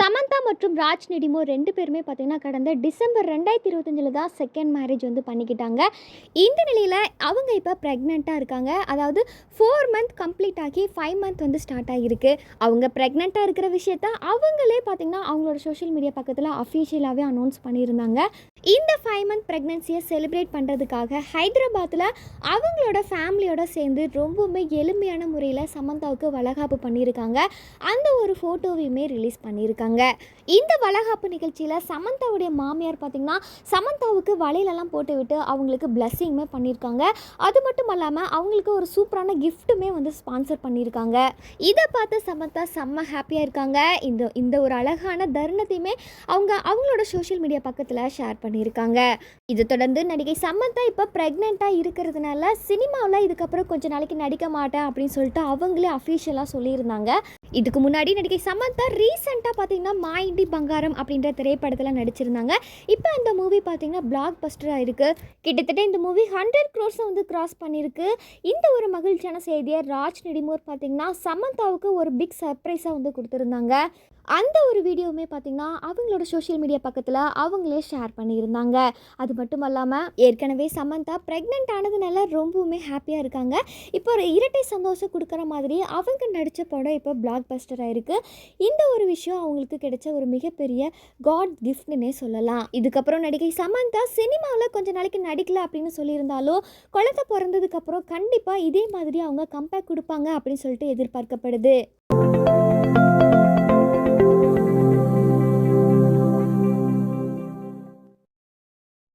சமந்தா மற்றும் ராஜ் நெடிமோ 2 பேருமே பார்த்தீங்கன்னா, கடந்த டிசம்பர் 2025ல தான் செகண்ட் மேரேஜ் வந்து பண்ணிக்கிட்டாங்க. இந்த நிலையில அவங்க இப்ப பிரெக்னன்ட்டா இருக்காங்க. அதாவது 4 மந்த் கம்ப்ளீட் ஆகி 5 மந்த் வந்து ஸ்டார்ட் ஆகியிருக்கு. அவங்க பிரெக்னன்ட்டா இருக்கிற விஷயத்த அவங்களே பார்த்தீங்கன்னா, அவங்களோட சோஷியல் மீடியா பக்கத்துல அஃபிஷியலாவே அனௌன்ஸ் பண்ணியிருந்தாங்க. இந்த 5 மந்த் பிரெக்னன்சியை செலிப்ரேட் பண்ணுறதுக்காக ஹைதராபாத்தில் அவங்களோட ஃபேமிலியோட சேர்ந்து ரொம்பவுமே எளிமையான முறையில் சமந்தாவுக்கு வளகாப்பு பண்ணியிருக்காங்க. அந்த ஒரு ஃபோட்டோவையுமே ரிலீஸ் பண்ணியிருக்காங்க. இந்த வளகாப்பு நிகழ்ச்சியில் சமந்தாவுடைய மாமியார் பார்த்திங்கன்னா, சமந்தாவுக்கு வளையலெல்லாம் போட்டு விட்டு அவங்களுக்கு பிளஸ்ஸிங்குமே பண்ணியிருக்காங்க. அது மட்டும் இல்லாமல் அவங்களுக்கு ஒரு சூப்பரான கிஃப்ட்டுமே வந்து ஸ்பான்சர் பண்ணியிருக்காங்க. இதை பார்த்து சமந்தா செம்ம ஹாப்பியாக இருக்காங்க. இந்த ஒரு அழகான தருணத்தையுமே அவங்களோட சோஷியல் மீடியா பக்கத்தில் ஷேர் பண்ணியிருக்காங்க. இது தொடர்ந்து நடிகை சமந்தா இப்போ ப்ரெக்னெண்ட்டாக இருக்கிறதுனால சினிமாவில் இதுக்கப்புறம் கொஞ்சம் நாளைக்கு நடிக்க மாட்டேன் அப்படின்னு சொல்லிட்டு அவங்களே அஃபிஷியலாக சொல்லியிருந்தாங்க. இதுக்கு முன்னாடி நடிகை சமந்தா ரீசெண்டாக பார்த்தீங்கன்னா மாயிண்டி பங்காரம் அப்படின்ற திரைப்படத்தில் நடிச்சிருந்தாங்க. இப்போ அந்த மூவி பார்த்தீங்கன்னா பிளாக் பஸ்டராக இருக்குது. கிட்டத்தட்ட இந்த மூவி 100 crores வந்து கிராஸ் பண்ணியிருக்கு. இந்த ஒரு மகிழ்ச்சியான செய்தியை ராஜ் நெடிமோர் பார்த்தீங்கன்னா சமந்தாவுக்கு ஒரு பிக் சர்ப்ரைஸாக வந்து கொடுத்துருந்தாங்க. அந்த ஒரு வீடியோவுமே பார்த்திங்கன்னா அவங்களோட சோஷியல் மீடியா பக்கத்தில் அவங்களே ஷேர் பண்ணியிருந்தாங்க. அது மட்டும் இல்லாமல் ஏற்கனவே சமந்தா ப்ரெக்னென்ட் ஆனதுனால ரொம்பவுமே ஹாப்பியாக இருக்காங்க. இப்போ ஒரு இரட்டை சந்தோஷம் கொடுக்குற மாதிரி அவங்க நடித்த படம் இப்போ பிளாக் பஸ்டராக இருக்குது. இந்த ஒரு விஷயம் அவங்களுக்கு கிடைச்ச ஒரு மிகப்பெரிய காட் கிஃப்ட்னே சொல்லலாம். இதுக்கப்புறம் நடிகை சமந்தா சினிமாவில் கொஞ்சம் நாளைக்கு நடிக்கல அப்படின்னு சொல்லியிருந்தாலும் குழந்தை பிறந்ததுக்கப்புறம் கண்டிப்பாக இதே மாதிரி அவங்க கம்பேக் கொடுப்பாங்க அப்படின்னு சொல்லிட்டு எதிர்பார்க்கப்படுது.